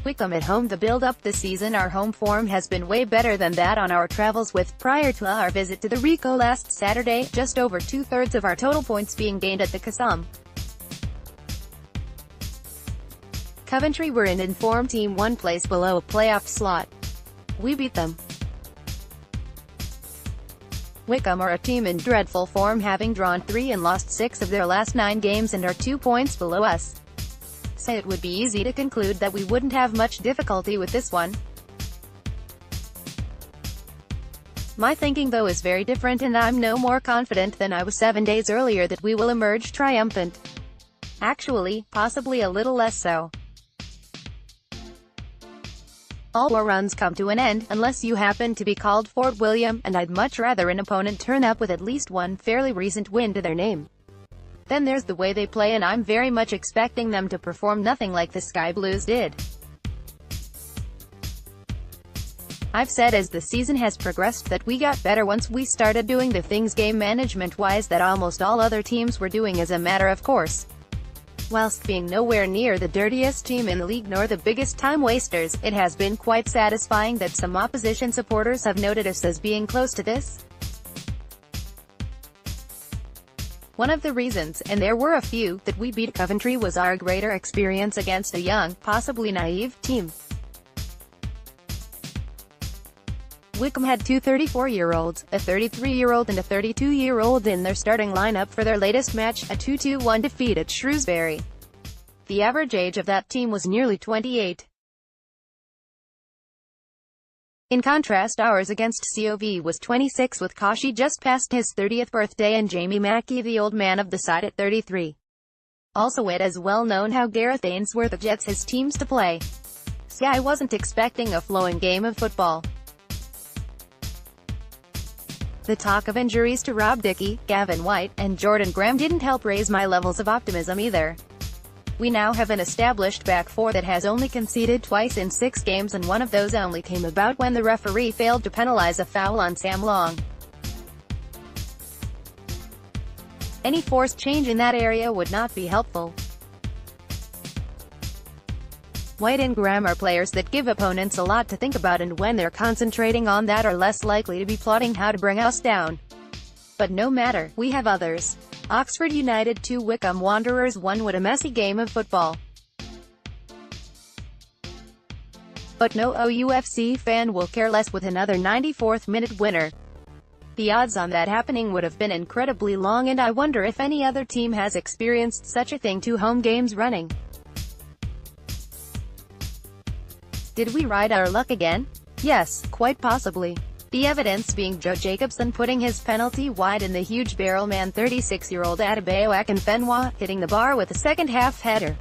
WYCOMBE at home. The build-up this season, our home form has been way better than that on our travels, with, prior to our visit to the Ricoh last Saturday, just over two-thirds of our total points being gained at the Kassam. Coventry were an informed team, one place below a playoff slot. We beat them. WYCOMBE are a team in dreadful form, having drawn 3 and lost 6 of their last 9 games and are 2 points below us. So it would be easy to conclude that we wouldn't have much difficulty with this one. My thinking though is very different, and I'm no more confident than I was 7 days earlier that we will emerge triumphant. Actually, possibly a little less so. All war runs come to an end, unless you happen to be called Fort William, and I'd much rather an opponent turn up with at least one fairly recent win to their name. Then there's the way they play, and I'm very much expecting them to perform nothing like the Sky Blues did. I've said as the season has progressed that we got better once we started doing the things game management-wise that almost all other teams were doing as a matter of course. Whilst being nowhere near the dirtiest team in the league nor the biggest time-wasters, it has been quite satisfying that some opposition supporters have noted us as being close to this. One of the reasons, and there were a few, that we beat Coventry was our greater experience against a young, possibly naive, team. WYCOMBE had 2 34-year-olds, a 33-year-old and a 32-year-old in their starting lineup for their latest match, a 2-1 defeat at Shrewsbury. The average age of that team was nearly 28. In contrast, ours against COV was 26, with Kashi just past his 30th birthday and Jamie Mackey, the old man of the side, at 33. Also, it is well known how Gareth Ainsworth jets his teams to play. So I wasn't expecting a flowing game of football. The talk of injuries to Rob Dickie, Gavin White, and Jordan Graham didn't help raise my levels of optimism either. We now have an established back four that has only conceded twice in 6 games, and one of those only came about when the referee failed to penalize a foul on Sam Long. Any forced change in that area would not be helpful. White and Graham are players that give opponents a lot to think about, and when they're concentrating on that are less likely to be plotting how to bring us down. But no matter, we have others. Oxford United 2, WYCOMBE Wanderers 1. What a messy game of football. But no OUFC fan will care less with another 94th minute winner. The odds on that happening would have been incredibly long, and I wonder if any other team has experienced such a thing, 2 home games running. Did we ride our luck again? Yes, quite possibly. The evidence being Joe Jacobson putting his penalty wide and the huge barrel man 36-year-old Adebayo Akinfenwa hitting the bar with a second-half header.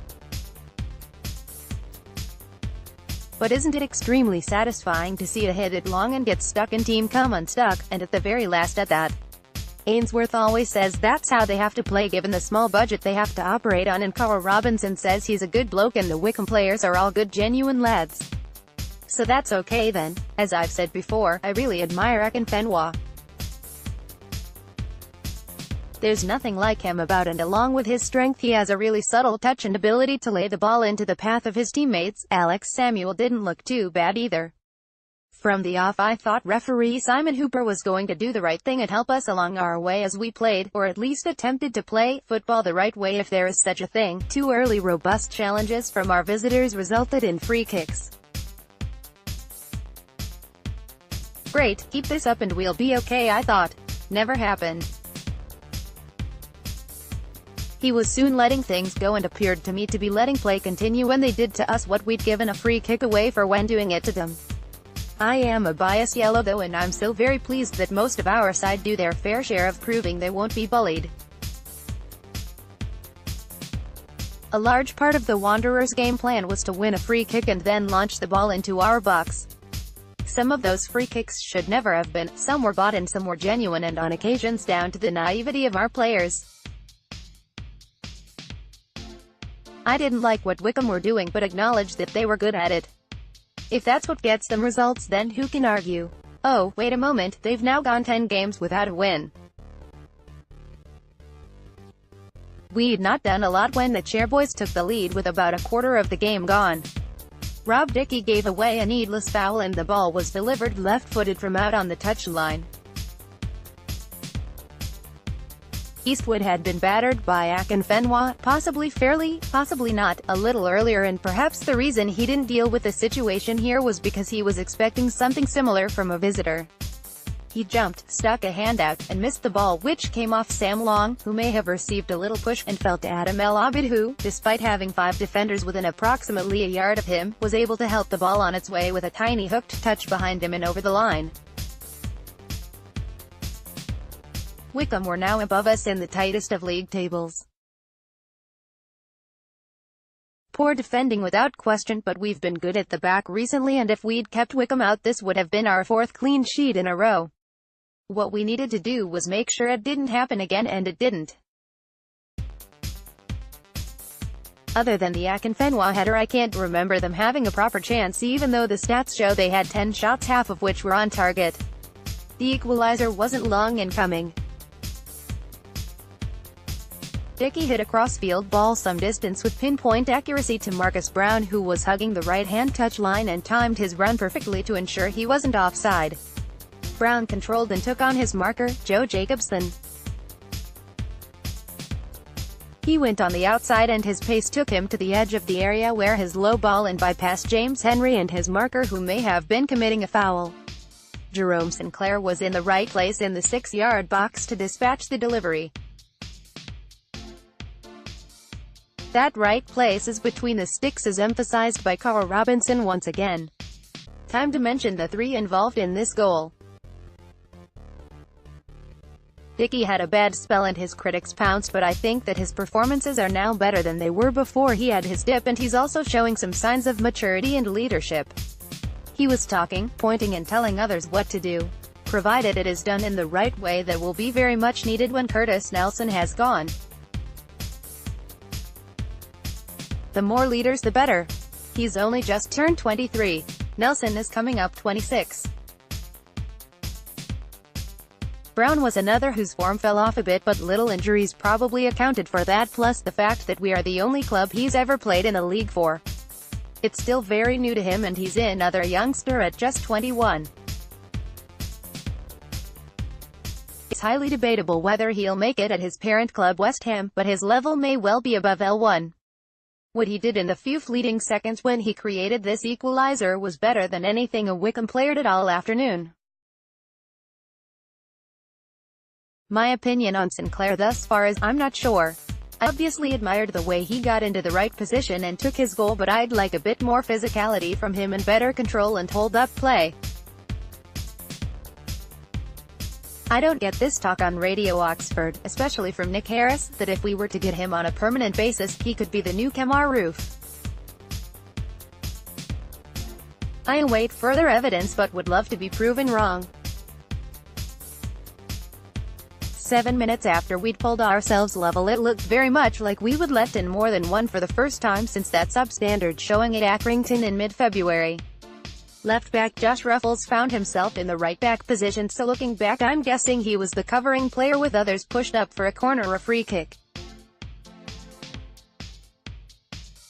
But isn't it extremely satisfying to see a hit it long and get stuck and team come unstuck, and at the very last at that? Ainsworth always says that's how they have to play given the small budget they have to operate on, and Carl Robinson says he's a good bloke and the WYCOMBE players are all good genuine lads. So that's okay then. As I've said before, I really admire Akinfenwa. There's nothing like him about, and along with his strength he has a really subtle touch and ability to lay the ball into the path of his teammates. Alex Samuel didn't look too bad either. From the off I thought referee Simon Hooper was going to do the right thing and help us along our way as we played, or at least attempted to play, football the right way if there is such a thing. 2 early robust challenges from our visitors resulted in free kicks. Great, keep this up and we'll be okay, I thought. Never happened. He was soon letting things go and appeared to me to be letting play continue when they did to us what we'd given a free kick away for when doing it to them. I am a biased yellow though, and I'm still very pleased that most of our side do their fair share of proving they won't be bullied. A large part of the Wanderers' game plan was to win a free kick and then launch the ball into our box. Some of those free kicks should never have been, some were bought and some were genuine, and on occasions down to the naivety of our players. I didn't like what WYCOMBE were doing, but acknowledged that they were good at it. If that's what gets them results, then who can argue? Oh, wait a moment, they've now gone 10 games without a win. We'd not done a lot when the Chairboys took the lead with about a quarter of the game gone. Rob Dickey gave away a needless foul and the ball was delivered left-footed from out on the touchline. Eastwood had been battered by Akinfenwa, possibly fairly, possibly not, a little earlier, and perhaps the reason he didn't deal with the situation here was because he was expecting something similar from a visitor. He jumped, stuck a hand out, and missed the ball, which came off Sam Long, who may have received a little push, and fell to Adam El Abid, who, despite having 5 defenders within approximately a yard of him, was able to help the ball on its way with a tiny hooked touch behind him and over the line. Wycombe were now above us in the tightest of league tables. Poor defending without question, but we've been good at the back recently, and if we'd kept Wycombe out, this would have been our 4th clean sheet in a row. What we needed to do was make sure it didn't happen again, and it didn't. Other than the Akinfenwa header, I can't remember them having a proper chance, even though the stats show they had 10 shots, half of which were on target. The equalizer wasn't long in coming. Dickey hit a crossfield ball some distance with pinpoint accuracy to Marcus Brown, who was hugging the right-hand touchline, and timed his run perfectly to ensure he wasn't offside. Brown controlled and took on his marker, Joe Jacobson. He went on the outside and his pace took him to the edge of the area where his low ball and bypassed James Henry and his marker, who may have been committing a foul. Jerome Sinclair was in the right place in the 6-yard box to dispatch the delivery. That right place is between the sticks, as emphasized by Carl Robinson once again. Time to mention the 3 involved in this goal. Dickey had a bad spell and his critics pounced, but I think that his performances are now better than they were before he had his dip, and he's also showing some signs of maturity and leadership. He was talking, pointing and telling others what to do. Provided it is done in the right way, that will be very much needed when Curtis Nelson has gone. The more leaders the better. He's only just turned 23. Nelson is coming up 26. Brown was another whose form fell off a bit, but little injuries probably accounted for that, plus the fact that we are the only club he's ever played in the league for. It's still very new to him, and he's another youngster at just 21. It's highly debatable whether he'll make it at his parent club West Ham, but his level may well be above L1. What he did in the few fleeting seconds when he created this equalizer was better than anything a Wycombe player did all afternoon. My opinion on Sinclair thus far is, I'm not sure. I obviously admired the way he got into the right position and took his goal, but I'd like a bit more physicality from him and better control and hold-up play. I don't get this talk on Radio Oxford, especially from Nick Harris, that if we were to get him on a permanent basis, he could be the new Kemar Roof. I await further evidence but would love to be proven wrong. 7 minutes after we'd pulled ourselves level, it looked very much like we would let in more than one for the first time since that substandard showing at Accrington in mid-February. Left-back Josh Ruffles found himself in the right-back position, so looking back I'm guessing he was the covering player with others pushed up for a corner or free kick.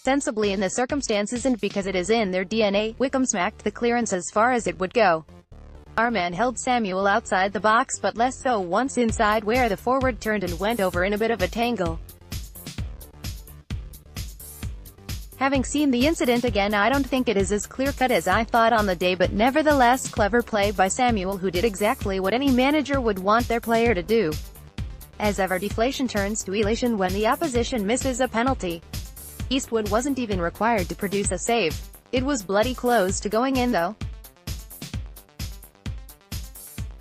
Sensibly in the circumstances and because it is in their DNA, Wycombe smacked the clearance as far as it would go. Our man held Samuel outside the box, but less so once inside, where the forward turned and went over in a bit of a tangle. Having seen the incident again, I don't think it is as clear-cut as I thought on the day, but nevertheless clever play by Samuel, who did exactly what any manager would want their player to do. As ever, deflation turns to elation when the opposition misses a penalty. Eastwood wasn't even required to produce a save. It was bloody close to going in though.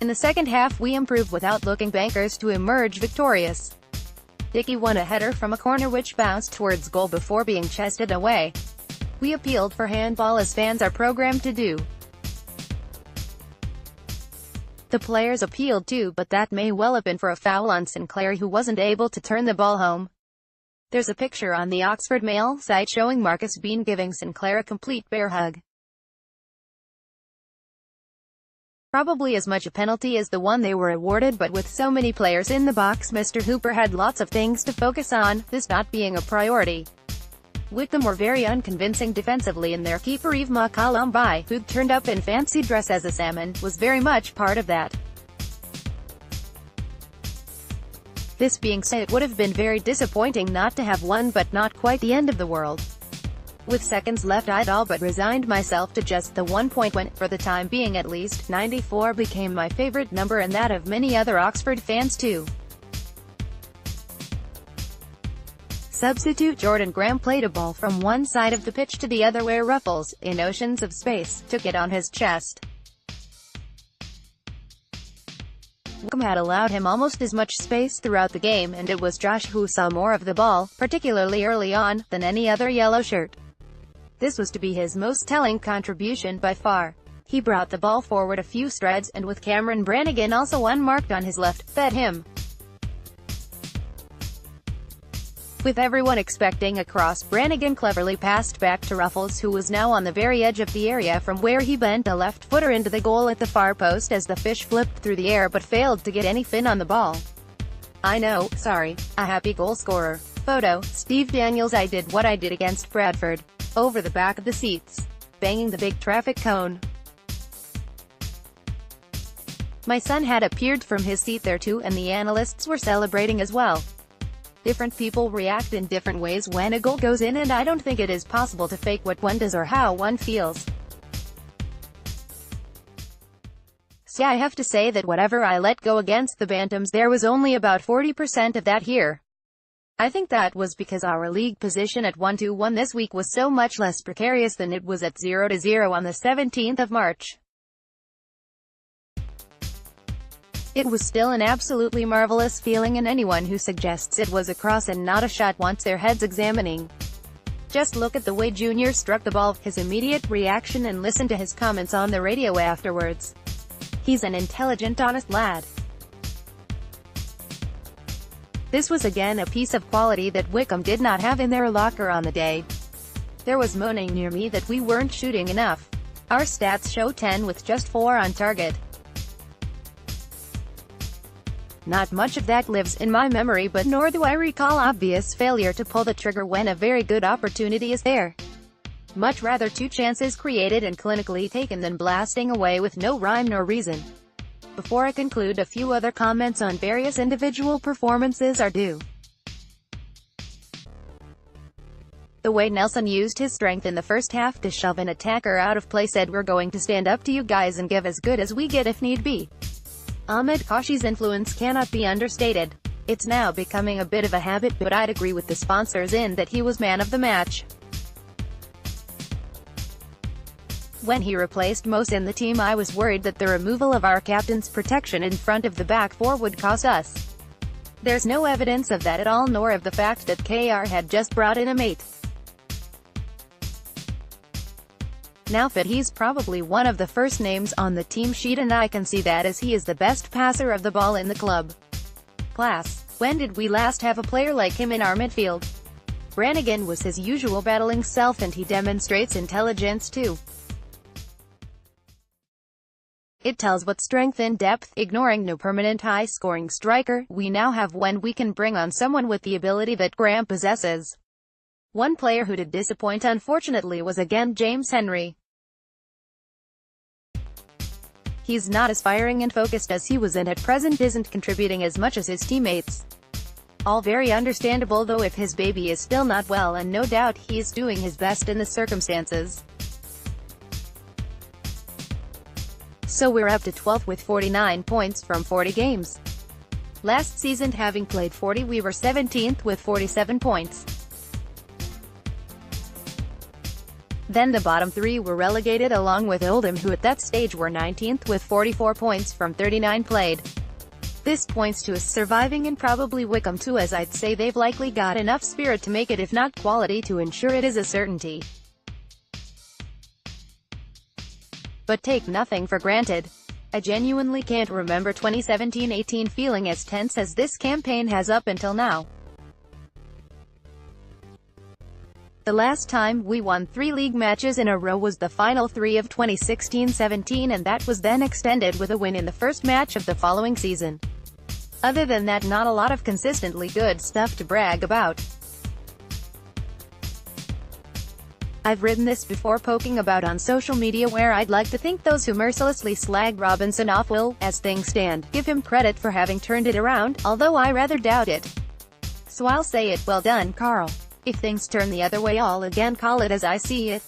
In the second half we improved without looking bankers to emerge victorious. Dickey won a header from a corner which bounced towards goal before being chested away. We appealed for handball as fans are programmed to do. The players appealed too, but that may well have been for a foul on Sinclair, who wasn't able to turn the ball home. There's a picture on the Oxford Mail site showing Marcus Bean giving Sinclair a complete bear hug. Probably as much a penalty as the one they were awarded, but with so many players in the box, Mr. Hooper had lots of things to focus on, this not being a priority. WYCOMBE were very unconvincing defensively, and their keeper Yves Makalumbai, who'd turned up in fancy dress as a salmon, was very much part of that. This being said, it would have been very disappointing not to have won, but not quite the end of the world. With seconds left, I'd all but resigned myself to just the 1 point win. For the time being at least, 94 became my favourite number, and that of many other Oxford fans too. Substitute Jordan Graham played a ball from one side of the pitch to the other where Ruffles, in oceans of space, took it on his chest. WYCOMBE had allowed him almost as much space throughout the game, and it was Josh who saw more of the ball, particularly early on, than any other yellow shirt. This was to be his most telling contribution by far. He brought the ball forward a few strides, and with Cameron Brannigan also unmarked on his left, fed him. With everyone expecting a cross, Brannigan cleverly passed back to Ruffles, who was now on the very edge of the area, from where he bent a left footer into the goal at the far post as the fish flipped through the air but failed to get any fin on the ball. I know, sorry. A happy goal scorer. Photo, Steve Daniels. I did what I did against Bradford. Over the back of the seats. Banging the big traffic cone. My son had appeared from his seat there too, and the analysts were celebrating as well. Different people react in different ways when a goal goes in, and I don't think it is possible to fake what one does or how one feels. So I have to say that whatever I let go against the Bantams, there was only about 40% of that here. I think that was because our league position at 1-1 this week was so much less precarious than it was at 0-0 on the 17th of March. It was still an absolutely marvelous feeling, and anyone who suggests it was a cross and not a shot wants their heads examining. Just look at the way Junior struck the ball, his immediate reaction, and listen to his comments on the radio afterwards. He's an intelligent, honest lad. This was again a piece of quality that WYCOMBE did not have in their locker on the day. There was moaning near me that we weren't shooting enough. Our stats show 10 with just 4 on target. Not much of that lives in my memory, but nor do I recall obvious failure to pull the trigger when a very good opportunity is there. Much rather 2 chances created and clinically taken than blasting away with no rhyme nor reason. Before I conclude, a few other comments on various individual performances are due. The way Nelson used his strength in the first half to shove an attacker out of play, said we're going to stand up to you guys and give as good as we get if need be. Ahmed Kashi's influence cannot be understated. It's now becoming a bit of a habit, but I'd agree with the sponsors in that he was man of the match. When he replaced Mose in the team, I was worried that the removal of our captain's protection in front of the back four would cost us. There's no evidence of that at all, nor of the fact that KR had just brought in a mate. Now fit, he's probably one of the first names on the team sheet, and I can see that as he is the best passer of the ball in the club. Class. When did we last have a player like him in our midfield? Brannigan was his usual battling self, and he demonstrates intelligence too. It tells what strength and depth, ignoring no permanent high-scoring striker, we now have when we can bring on someone with the ability that Graham possesses. One player who did disappoint unfortunately was again James Henry. He's not as firing and focused as he was, and at present isn't contributing as much as his teammates. All very understandable though if his baby is still not well, and no doubt he's doing his best in the circumstances. So we're up to 12th with 49 points from 40 games. Last season, having played 40, we were 17th with 47 points. Then the bottom 3 were relegated along with Oldham, who at that stage were 19th with 44 points from 39 played. This points to us surviving, and probably WYCOMBE too, as I'd say they've likely got enough spirit to make it, if not quality, to ensure it is a certainty. But take nothing for granted. I genuinely can't remember 2017-18 feeling as tense as this campaign has up until now. The last time we won 3 league matches in a row was the final 3 of 2016-17, and that was then extended with a win in the first match of the following season. Other than that, not a lot of consistently good stuff to brag about. I've written this before, poking about on social media, where I'd like to think those who mercilessly slag Robinson off will, as things stand, give him credit for having turned it around, although I rather doubt it. So I'll say it, well done, Carl. If things turn the other way, I'll again call it as I see it.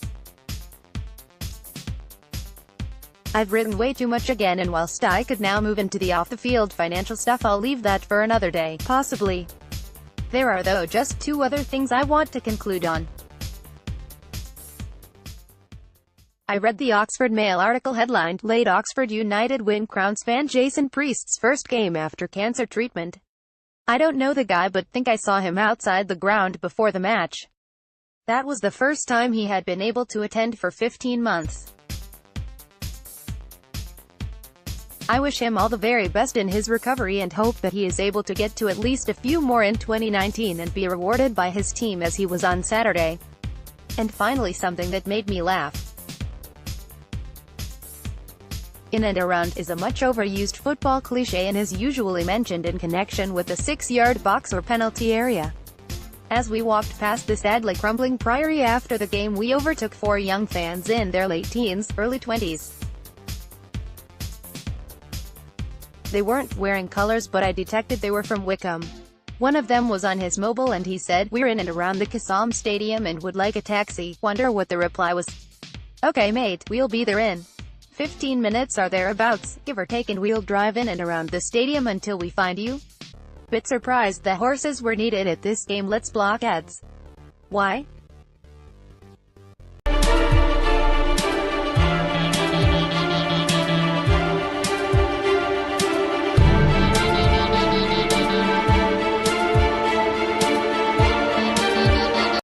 I've written way too much again, and whilst I could now move into the off-the-field financial stuff, I'll leave that for another day, possibly. There are, though, just two other things I want to conclude on. I read the Oxford Mail article headlined, "Late Oxford United Win Crowns Fan Jason Priest's First Game After Cancer Treatment." I don't know the guy, but think I saw him outside the ground before the match. That was the first time he had been able to attend for 15 months. I wish him all the very best in his recovery and hope that he is able to get to at least a few more in 2019 and be rewarded by his team as he was on Saturday. And finally, something that made me laugh. In and around is a much overused football cliché and is usually mentioned in connection with the 6-yard box or penalty area. As we walked past this sadly crumbling priory after the game, we overtook 4 young fans in their late teens, early 20s. They weren't wearing colors, but I detected they were from WYCOMBE. One of them was on his mobile and he said, "We're in and around the Kassam stadium and would like a taxi." Wonder what the reply was. "Okay mate, we'll be there in 15 minutes or thereabouts, give or take, and we'll drive in and around the stadium until we find you." Bit surprised that horses were needed at this game. Let's block ads. Why?